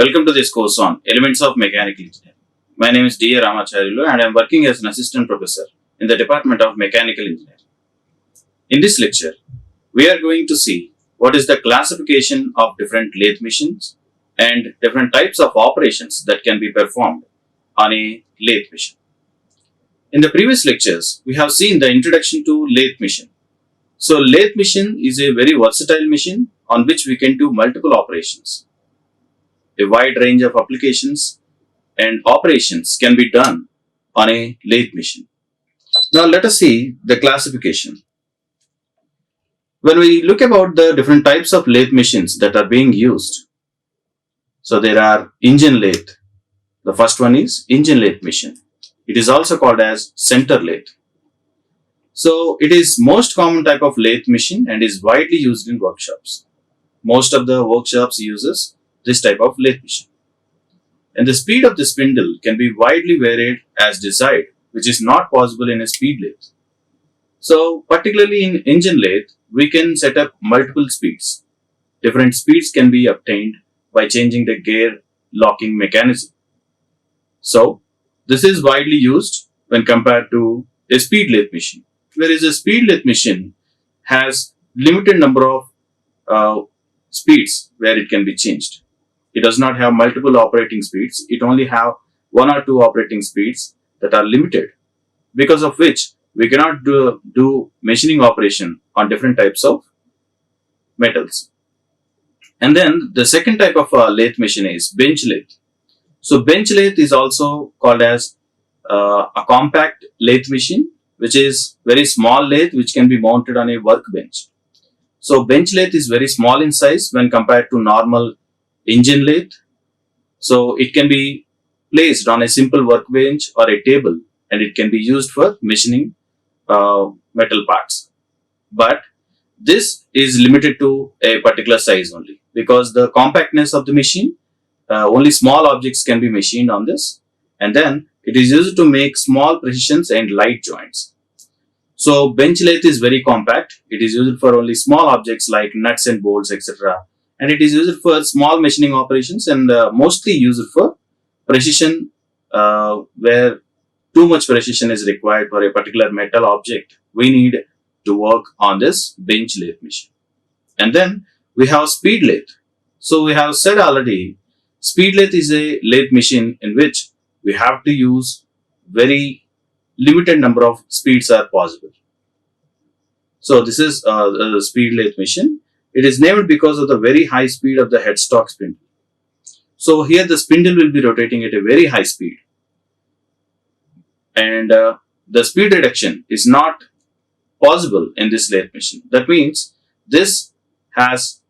Welcome to this course on Elements of Mechanical Engineering. My name is Atchuta Ramacharyulu and I am working as an assistant professor in the Department of Mechanical Engineering. In this lecture, we are going to see what is the classification of different lathe machines and different types of operations that can be performed on a lathe machine. In the previous lectures, we have seen the introduction to lathe machine. So, lathe machine is a very versatile machine on which we can do multiple operations. A wide range of applications and operations can be done on a lathe machine. Now, let us see the classification. When we look about the different types of lathe machines that are being used, so there are engine lathe. The first one is engine lathe machine. It is also called as center lathe. So, it is most common type of lathe machine and is widely used in workshops. Most of the workshops uses this type of lathe machine. And the speed of the spindle can be widely varied as desired, which is not possible in a speed lathe. So, particularly in engine lathe, we can set up multiple speeds. Different speeds can be obtained by changing the gear locking mechanism. So, this is widely used when compared to a speed lathe machine. Whereas a speed lathe machine has limited number of speeds where it can be changed. It does not have multiple operating speeds. It only have one or two operating speeds that are limited, because of which we cannot do machining operation on different types of metals. And then the second type of lathe machine is bench lathe. So bench lathe is also called as a compact lathe machine, which is very small lathe which can be mounted on a workbench. So bench lathe is very small in size when compared to normal engine lathe. So it can be placed on a simple workbench or a table and it can be used for machining metal parts. But this is limited to a particular size only, because the compactness of the machine, only small objects can be machined on this, and then it is used to make small precisions and light joints. So bench lathe is very compact. It is used for only small objects like nuts and bolts, etc. And it is used for small machining operations and mostly used for precision, where too much precision is required for a particular metal object. We need to work on this bench lathe machine. And then we have speed lathe. So we have said already, speed lathe is a lathe machine in which we have to use very limited number of speeds are possible. So this is a speed lathe machine. It is named because of the very high speed of the headstock spindle. So here the spindle will be rotating at a very high speed. And the speed reduction is not possible in this lathe machine. That means this has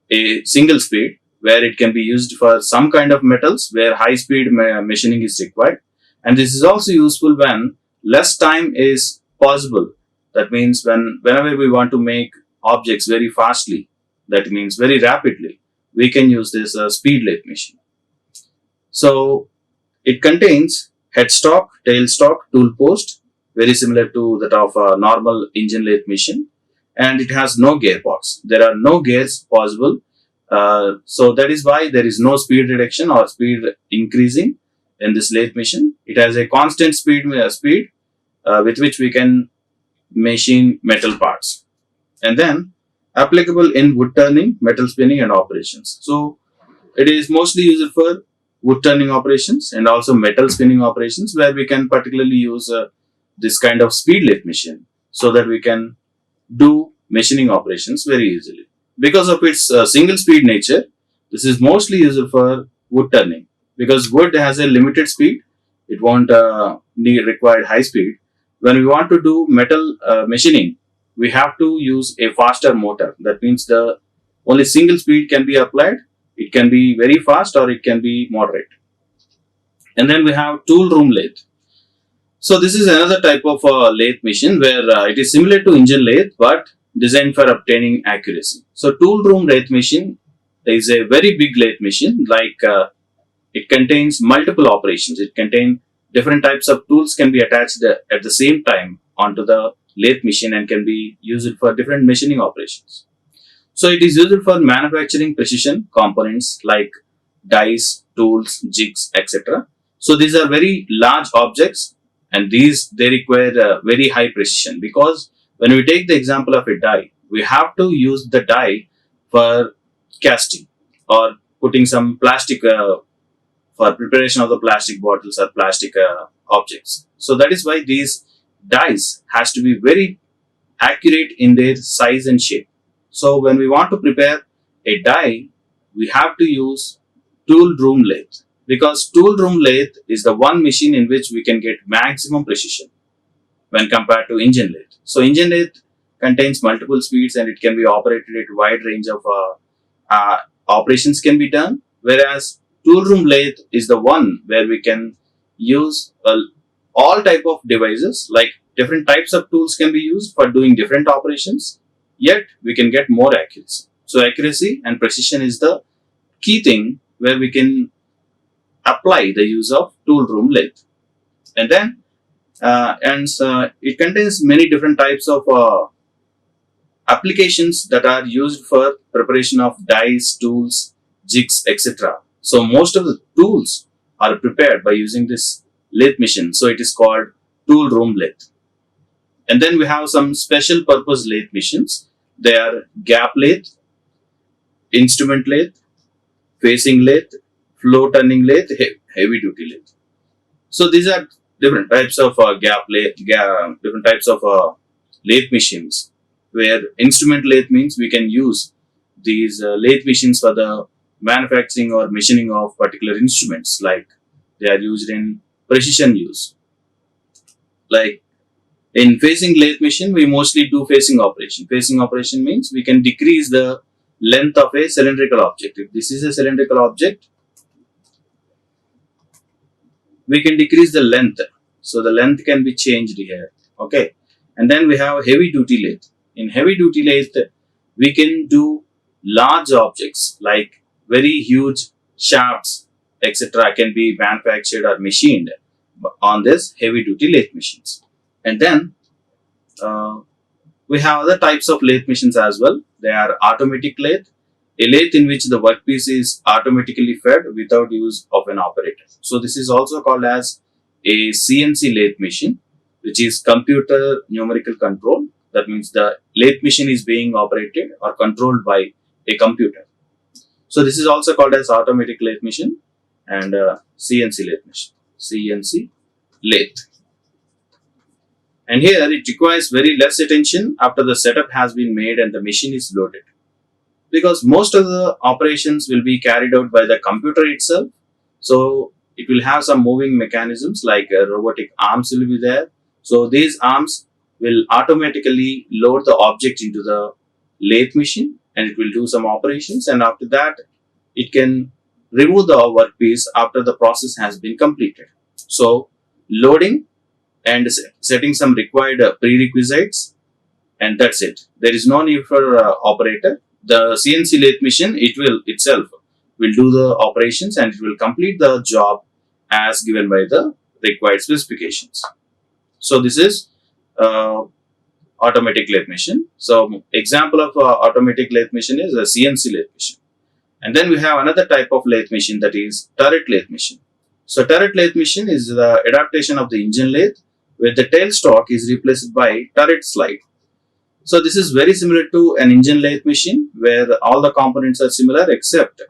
a single speed where it can be used for some kind of metals where high speed machining is required. And this is also useful when less time is possible. That means whenever we want to make objects very fastly, that means very rapidly, we can use this speed lathe machine. So it contains headstock, tailstock, tool post, very similar to that of a normal engine lathe machine, and it has no gearbox. There are no gears possible. So that is why there is no speed reduction or speed increasing in this lathe machine. It has a constant speed with which we can machine metal parts. And then applicable in wood turning, metal spinning and operations. So it is mostly used for wood turning operations and also metal spinning operations, where we can particularly use this kind of speed lathe machine so that we can do machining operations very easily. Because of its single speed nature, this is mostly used for wood turning, because wood has a limited speed. It won't require high speed. When we want to do metal machining, we have to use a faster motor. That means the only single speed can be applied. It can be very fast or it can be moderate. And then we have tool room lathe. So this is another type of lathe machine where it is similar to engine lathe but designed for obtaining accuracy. So tool room lathe machine is a very big lathe machine, like it contains multiple operations. It contains different types of tools can be attached at the same time onto the lathe machine and can be used for different machining operations. So it is used for manufacturing precision components like dies, tools, jigs, etc. So these are very large objects, and they require very high precision, because when we take the example of a die, we have to use the die for casting or putting some plastic for preparation of the plastic bottles or plastic objects. So that is why these dies has to be very accurate in their size and shape. So when we want to prepare a die, we have to use tool room lathe, because tool room lathe is the one machine in which we can get maximum precision when compared to engine lathe. So engine lathe contains multiple speeds and it can be operated at a wide range of operations can be done, whereas tool room lathe is the one where we can use all type of devices, like different types of tools can be used for doing different operations, yet we can get more accuracy. So accuracy and precision is the key thing where we can apply the use of tool room lathe. And then it contains many different types of applications that are used for preparation of dies, tools, jigs, etc. So most of the tools are prepared by using this lathe machine. So it is called tool room lathe. And then we have some special purpose lathe machines. They are gap lathe, instrument lathe, facing lathe, flow turning lathe, heavy duty lathe. So these are different types of different types of lathe machines, where instrument lathe means we can use these lathe machines for the manufacturing or machining of particular instruments, like they are used in precision use. Like in facing lathe machine, we mostly do facing operation. Facing operation means we can decrease the length of a cylindrical object. If this is a cylindrical object, we can decrease the length. So the length can be changed here. Okay. And then we have heavy duty lathe. In heavy duty lathe, we can do large objects like very huge shafts, etc. can be manufactured or machined on this heavy duty lathe machines. And then we have other types of lathe machines as well. They are automatic lathe, a lathe in which the workpiece is automatically fed without use of an operator. So this is also called as a CNC lathe machine, which is computer numerical control. That means the lathe machine is being operated or controlled by a computer. So this is also called as automatic lathe machine and CNC lathe machine. CNC lathe. And here it requires very less attention after the setup has been made and the machine is loaded, because most of the operations will be carried out by the computer itself. So it will have some moving mechanisms like robotic arms will be there. So these arms will automatically load the object into the lathe machine and it will do some operations, and after that it can remove the workpiece after the process has been completed. So loading and setting some required prerequisites, and that's it. There is no need for operator. The CNC lathe machine, it will itself will do the operations and it will complete the job as given by the required specifications. So this is automatic lathe machine. So example of automatic lathe machine is a CNC lathe machine. And then we have another type of lathe machine, that is turret lathe machine. So turret lathe machine is the adaptation of the engine lathe, where the tailstock is replaced by turret slide. So this is very similar to an engine lathe machine, where all the components are similar except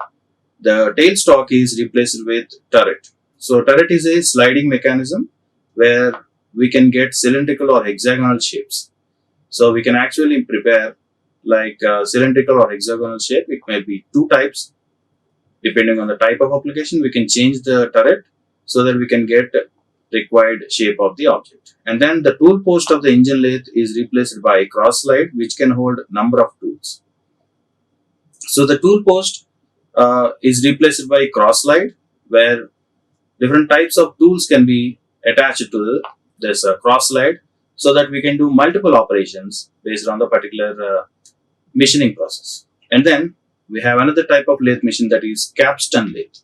the tailstock is replaced with turret. So turret is a sliding mechanism where we can get cylindrical or hexagonal shapes. So we can actually prepare like cylindrical or hexagonal shape. It may be two types. Depending on the type of application, we can change the turret so that we can get required shape of the object. And then the tool post of the engine lathe is replaced by a cross slide, which can hold number of tools. So the tool post is replaced by cross slide, where different types of tools can be attached to this cross slide, so that we can do multiple operations based on the particular machining process. And then we have another type of lathe machine, that is capstan lathe.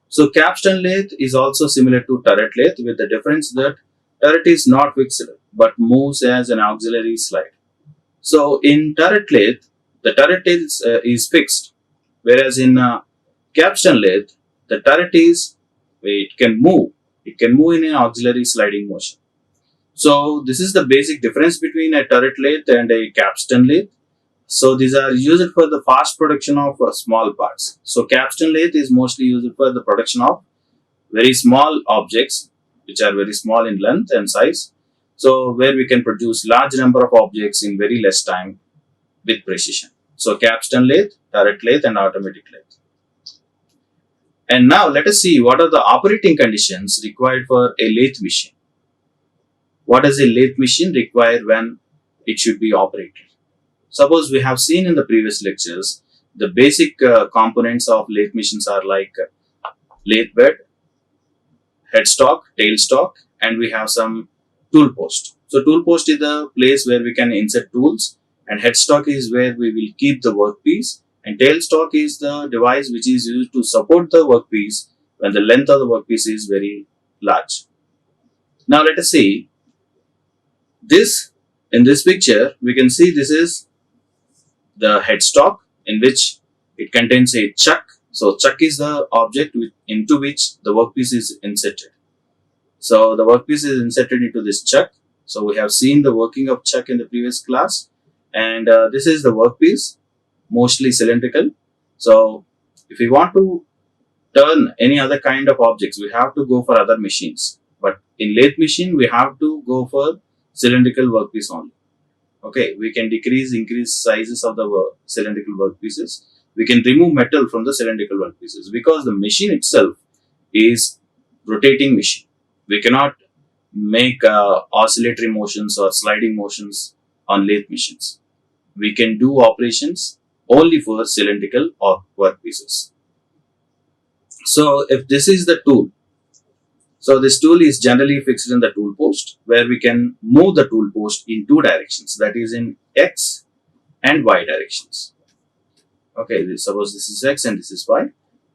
So capstan lathe is also similar to turret lathe, with the difference that turret is not fixed but moves as an auxiliary slide. So in turret lathe, the turret is fixed, whereas in capstan lathe, The turret is, it can move. It can move in an auxiliary sliding motion. So this is the basic difference between a turret lathe and a capstan lathe. So these are used for the fast production of small parts. So capstan lathe is mostly used for the production of very small objects, which are very small in length and size. So where we can produce large number of objects in very less time with precision. So capstan lathe, turret lathe and automatic lathe. And now let us see what are the operating conditions required for a lathe machine. What does a lathe machine require when it should be operated? Suppose we have seen in the previous lectures, the basic components of lathe machines are like lathe bed, headstock, tailstock, and we have some tool post. So tool post is the place where we can insert tools, and headstock is where we will keep the workpiece, and tailstock is the device which is used to support the workpiece when the length of the workpiece is very large. Now let us see this. In this picture, we can see this is the headstock, in which it contains a chuck. So chuck is the object into which the workpiece is inserted. So the workpiece is inserted into this chuck. So we have seen the working of chuck in the previous class, and this is the workpiece, mostly cylindrical. So if we want to turn any other kind of objects, we have to go for other machines. But in lathe machine, we have to go for cylindrical workpiece only. Okay, we can increase sizes of the cylindrical workpieces. We can remove metal from the cylindrical workpieces because the machine itself is rotating machine. We cannot make oscillatory motions or sliding motions on lathe machines. We can do operations only for cylindrical or workpieces. So if this is the tool, so this tool is generally fixed in the tool post, where we can move the tool post in two directions, that is in X and Y directions. Okay, suppose this is X and this is Y.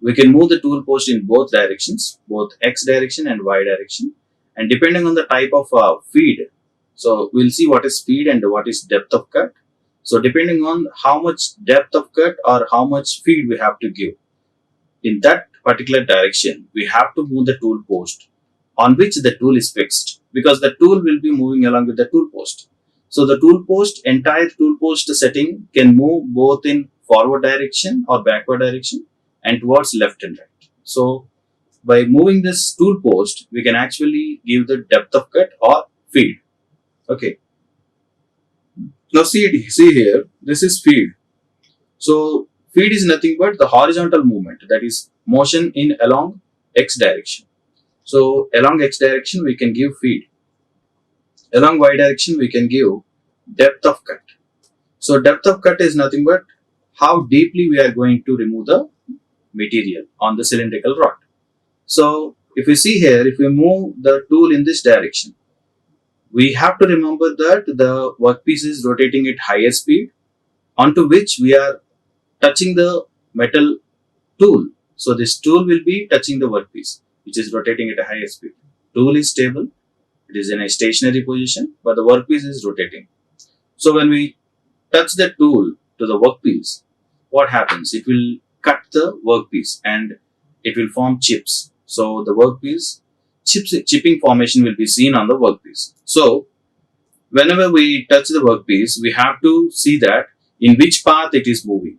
We can move the tool post in both directions, both X direction and Y direction, and depending on the type of feed. So we'll see what is feed and what is depth of cut. So depending on how much depth of cut or how much feed we have to give, in that particular direction, we have to move the tool post on which the tool is fixed, because the tool will be moving along with the tool post. So the tool post, entire tool post setting can move both in forward direction or backward direction and towards left and right. So by moving this tool post, we can actually give the depth of cut or feed. Okay. Now see here, this is feed. So feed is nothing but the horizontal movement, that is motion in along X direction. So along X direction we can give feed. Along Y direction we can give depth of cut. So depth of cut is nothing but how deeply we are going to remove the material on the cylindrical rod. So if you see here, if we move the tool in this direction, we have to remember that the workpiece is rotating at higher speed, onto which we are touching the metal tool. So this tool will be touching the workpiece, which is rotating at a higher speed. Tool is stable, it is in a stationary position, but the workpiece is rotating. So when we touch the tool to the workpiece, what happens? It will cut the workpiece and it will form chips. So the workpiece, chipping formation will be seen on the workpiece. So whenever we touch the workpiece, we have to see that in which path it is moving.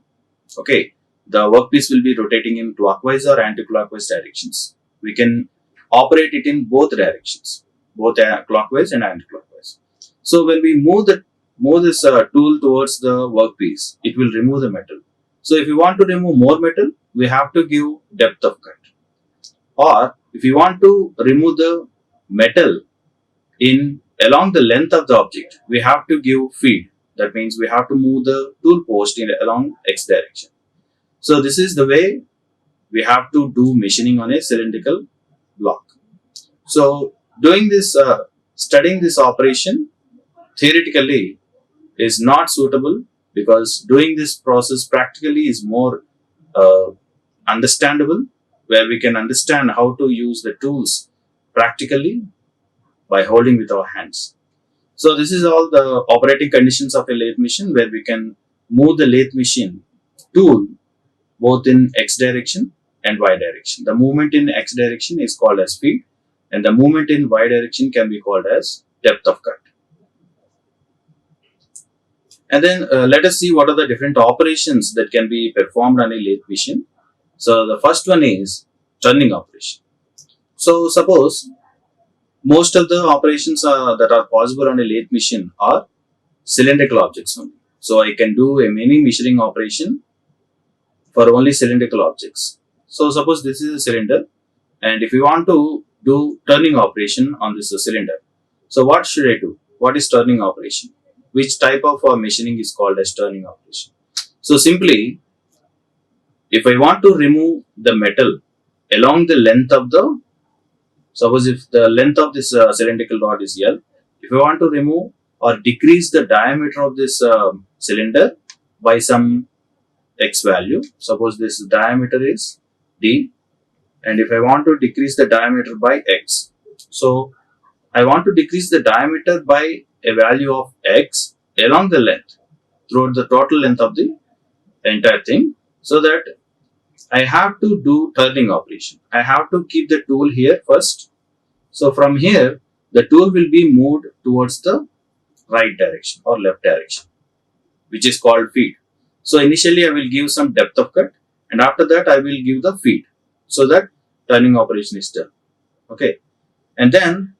Okay, the workpiece will be rotating in clockwise or anti-clockwise directions. We can operate it in both directions, both clockwise and anti-clockwise. So when we move this tool towards the workpiece, it will remove the metal. So if you want to remove more metal, we have to give depth of cut. Or if you want to remove the metal along the length of the object, we have to give feed. That means we have to move the tool post along X direction. So this is the way we have to do machining on a cylindrical block. So doing this, studying this operation theoretically is not suitable, because doing this process practically is more understandable, where we can understand how to use the tools practically by holding with our hands. So this is all the operating conditions of a lathe machine, where we can move the lathe machine tool both in X direction and y direction. The movement in x direction is called as feed, and the movement in y direction can be called as depth of cut. And then let us see what are the different operations that can be performed on a lathe machine. So the first one is turning operation. So suppose most of the operations that are possible on a lathe machine are cylindrical objects only. So I can do a mini measuring operation for only cylindrical objects. So suppose this is a cylinder, and if you want to do turning operation on this cylinder, so what should I do? What is turning operation? Which type of machining is called as turning operation? So simply, if I want to remove the metal along the length of the, suppose if the length of this cylindrical rod is L, if I want to remove or decrease the diameter of this cylinder by some x value, suppose this diameter is D, and if I want to decrease the diameter by x, so I want to decrease the diameter by a value of x along the length throughout the total length of the entire thing, so that I have to do turning operation. I have to keep the tool here first. So from here, the tool will be moved towards the right direction or left direction, which is called feed. So initially I will give some depth of cut, and after that I will give the feed, so that turning operation is done. Okay. And then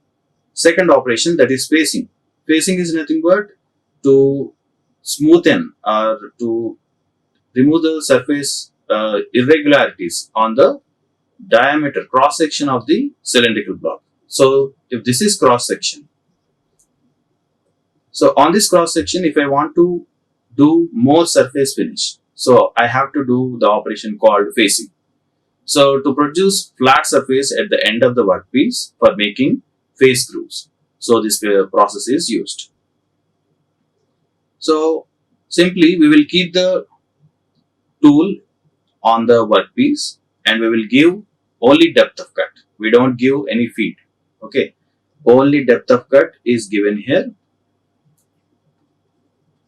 second operation, that is facing. Facing is nothing but to smoothen or to remove the surface irregularities on the diameter cross section of the cylindrical block. So if this is cross section, so on this cross section, if I want to do more surface finish, so I have to do the operation called facing. So to produce flat surface at the end of the workpiece for making face grooves, so this process is used. So simply we will keep the tool on the workpiece and we will give only depth of cut. We don't give any feed. Okay, only depth of cut is given here.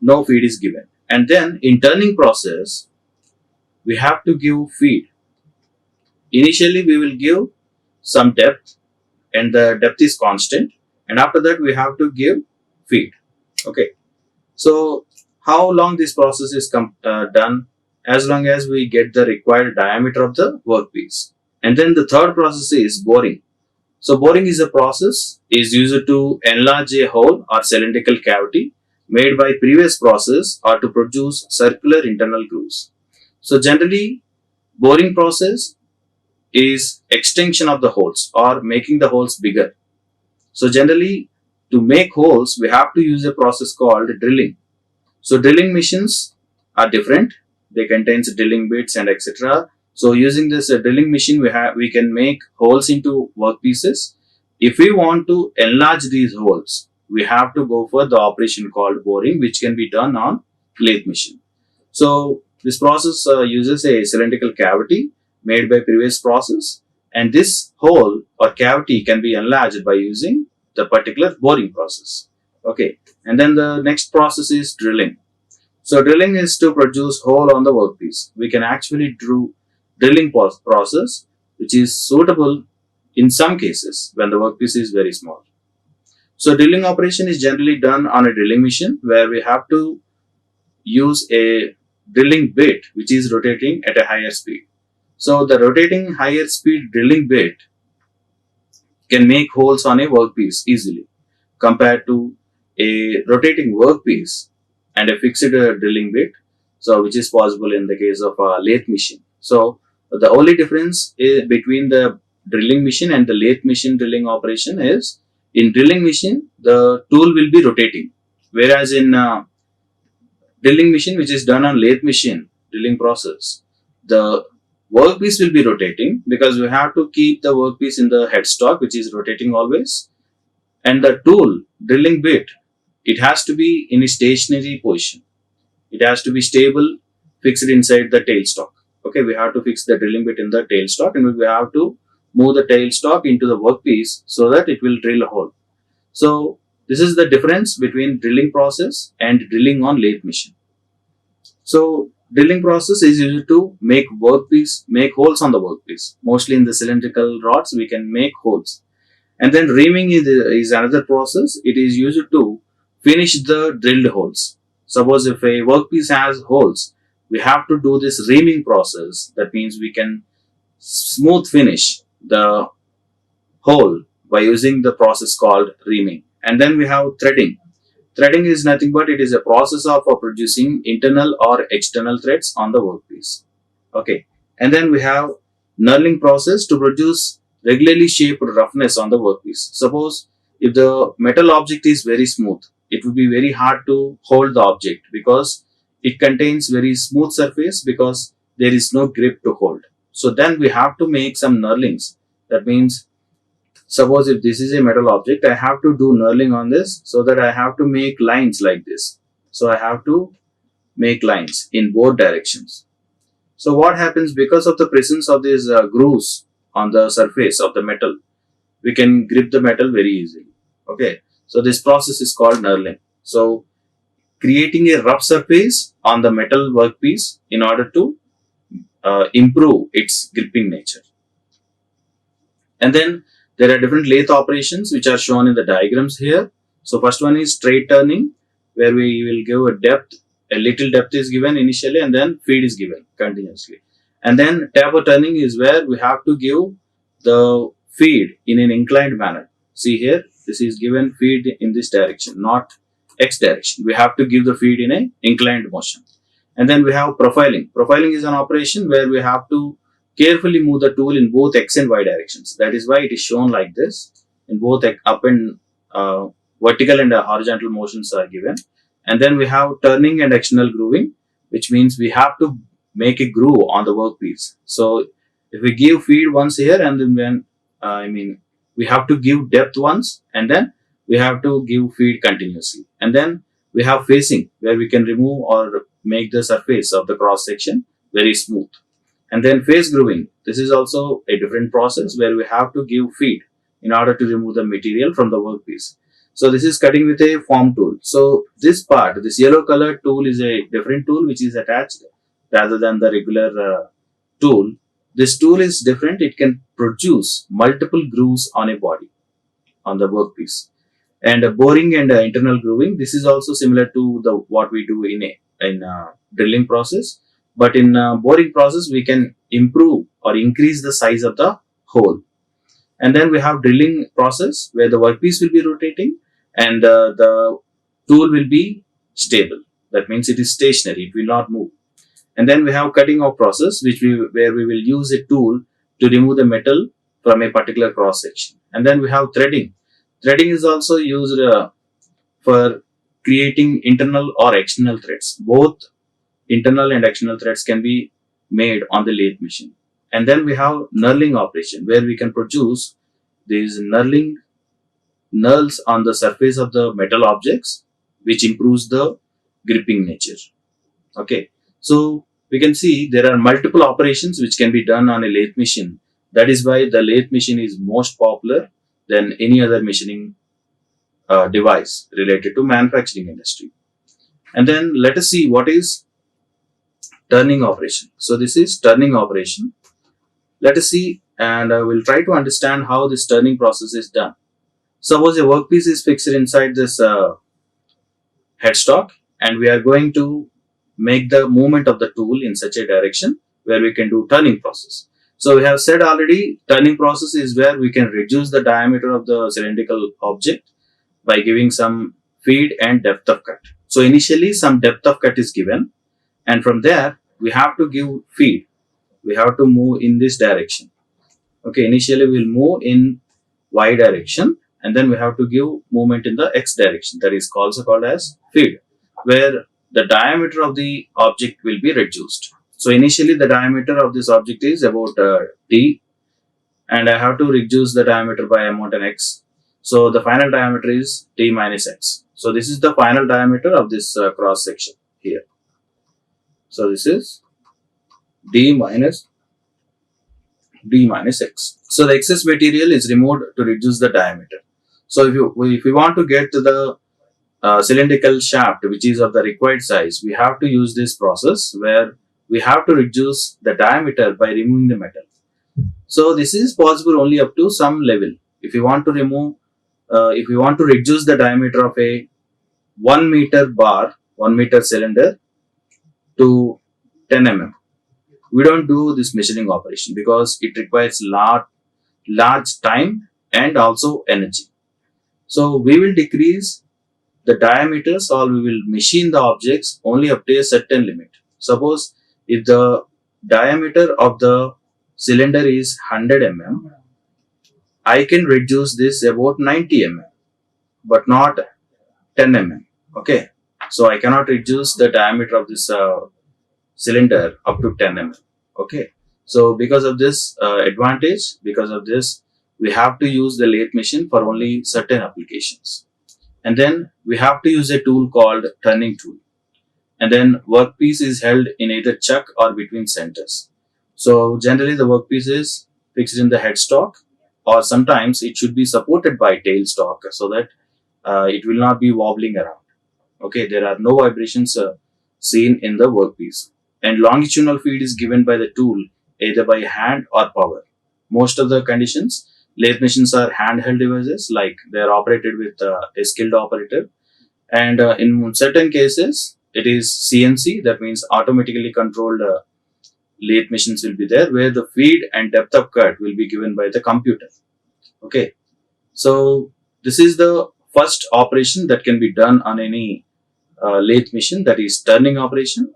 No feed is given. And then in turning process, we have to give feed. Initially we will give some depth, and the depth is constant, and after that we have to give feed. Okay, so how long this process is done? As long as we get the required diameter of the workpiece. And then the third process is boring. So boring is a process is used to enlarge a hole or cylindrical cavity made by previous process or to produce circular internal grooves. So generally boring process is extension of the holes or making the holes bigger. So generally to make holes we have to use a process called drilling. So drilling machines are different. They contains drilling bits and etc. So using this drilling machine we can make holes into workpieces. If we want to enlarge these holes, we have to go for the operation called boring, which can be done on lathe machine. So this process uses a cylindrical cavity made by previous process, and this hole or cavity can be enlarged by using the particular boring process. Okay, and then the next process is drilling. So drilling is to produce hole on the workpiece. We can actually do drilling process, which is suitable in some cases when the workpiece is very small. So drilling operation is generally done on a drilling machine where we have to use a drilling bit which is rotating at a higher speed. So the rotating higher speed drilling bit can make holes on a workpiece easily compared to a rotating workpiece and a fixed drilling bit, so which is possible in the case of a lathe machine. So the only difference between the drilling machine and the lathe machine drilling operation is in drilling machine the tool will be rotating, whereas in drilling machine which is done on lathe machine drilling process, the workpiece will be rotating because we have to keep the workpiece in the headstock which is rotating always, and the tool drilling bit, it has to be in a stationary position. It has to be stable, fixed inside the tailstock. Okay, we have to fix the drilling bit in the tailstock, and we have to move the tailstock into the workpiece so that it will drill a hole. So this is the difference between drilling process and drilling on lathe machine. So Drilling process is used to make make holes on the workpiece. Mostly in the cylindrical rods, we can make holes. And then reaming is another process. It is used to finish the drilled holes. Suppose if a workpiece has holes, we have to do this reaming process. That means we can smooth finish the hole by using the process called reaming. And then we have threading. Threading is nothing but it is a process of producing internal or external threads on the workpiece. Okay. And then we have knurling process to produce regularly shaped roughness on the workpiece. Suppose if the metal object is very smooth, it would be very hard to hold the object because it contains very smooth surface because there is no grip to hold. So then we have to make some knurlings. That means suppose if this is a metal object, I have to do knurling on this so that I have to make lines like this. So I have to make lines in both directions. So what happens because of the presence of these grooves on the surface of the metal, we can grip the metal very easily. Okay. So this process is called knurling. So creating a rough surface on the metal workpiece in order to improve its gripping nature. And then there are different lathe operations which are shown in the diagrams here. So first one is straight turning, where we will give a depth, a little depth is given initially and then feed is given continuously. And then taper turning is where we have to give the feed in an inclined manner. See here, this is given feed in this direction, not X direction. We have to give the feed in an inclined motion. And then we have profiling. Profiling is an operation where we have to carefully move the tool in both X and Y directions. That is why it is shown like this. In both up and vertical and horizontal motions are given. And then we have turning and external grooving, which means we have to make a groove on the workpiece. So if we give feed once here and then we have to give depth once and then we have to give feed continuously. And then we have facing, where we can remove or make the surface of the cross section very smooth. And then face grooving. This is also a different process where we have to give feed in order to remove the material from the workpiece. So this is cutting with a form tool. So this part, this yellow colored tool is a different tool which is attached rather than the regular tool. This tool is different. It can produce multiple grooves on a body, on the workpiece. And boring and internal grooving. This is also similar to the what we do in drilling process. But in boring process, we can improve or increase the size of the hole. And then we have drilling process where the workpiece will be rotating and the tool will be stable. That means it is stationary. It will not move. And then we have cutting off process, where we will use a tool to remove the metal from a particular cross section. And then we have threading. Threading is also used for creating internal or external threads. Both internal and external threads can be made on the lathe machine. And then we have knurling operation, where we can produce these knurls on the surface of the metal objects, which improves the gripping nature. Okay, so we can see there are multiple operations which can be done on a lathe machine. That is why the lathe machine is most popular than any other machining device related to manufacturing industry. And then let us see what is turning operation. So this is turning operation. Let us see, and we'll try to understand how this turning process is done. Suppose a workpiece is fixed inside this headstock, and we are going to make the movement of the tool in such a direction where we can do turning process. So we have said already, turning process is where we can reduce the diameter of the cylindrical object by giving some feed and depth of cut. So initially some depth of cut is given, and from there we have to give feed. We have to move in this direction. Okay, initially we'll move in Y direction, and then we have to give movement in the X direction. That is also called as feed, where the diameter of the object will be reduced. So initially the diameter of this object is about D, and I have to reduce the diameter by amount in X. So the final diameter is D minus X. So this is the final diameter of this cross section here. So this is D minus X. So the excess material is removed to reduce the diameter. So if we want to get to the cylindrical shaft which is of the required size, we have to use this process where we have to reduce the diameter by removing the metal. So this is possible only up to some level. If you want to if you want to reduce the diameter of a 1 meter bar, 1 meter cylinder to 10 mm, we don't do this measuring operation because it requires large time and also energy. So we will decrease the diameters or we will machine the objects only up to a certain limit. Suppose if the diameter of the cylinder is 100 mm, I can reduce this about 90 mm, but not 10 mm. Okay, so I cannot reduce the diameter of this cylinder up to 10 mm. Okay, so because of this advantage, because of this, we have to use the lathe machine for only certain applications. And then we have to use a tool called turning tool. And then workpiece is held in either chuck or between centers. So generally the workpiece is fixed in the headstock, or sometimes it should be supported by tailstock so that it will not be wobbling around. Okay, there are no vibrations seen in the workpiece. And longitudinal feed is given by the tool either by hand or power. Most of the conditions, lathe machines are handheld devices, like they are operated with a skilled operator. And in certain cases, it is CNC, that means automatically controlled lathe machines will be there, where the feed and depth of cut will be given by the computer. Okay, so this is the first operation that can be done on any lathe machine, that is turning operation.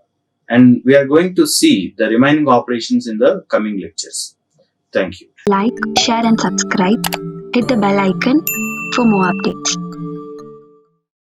And we are going to see the remaining operations in the coming lectures. Thank you. Like, share and subscribe. Hit the bell icon for more updates.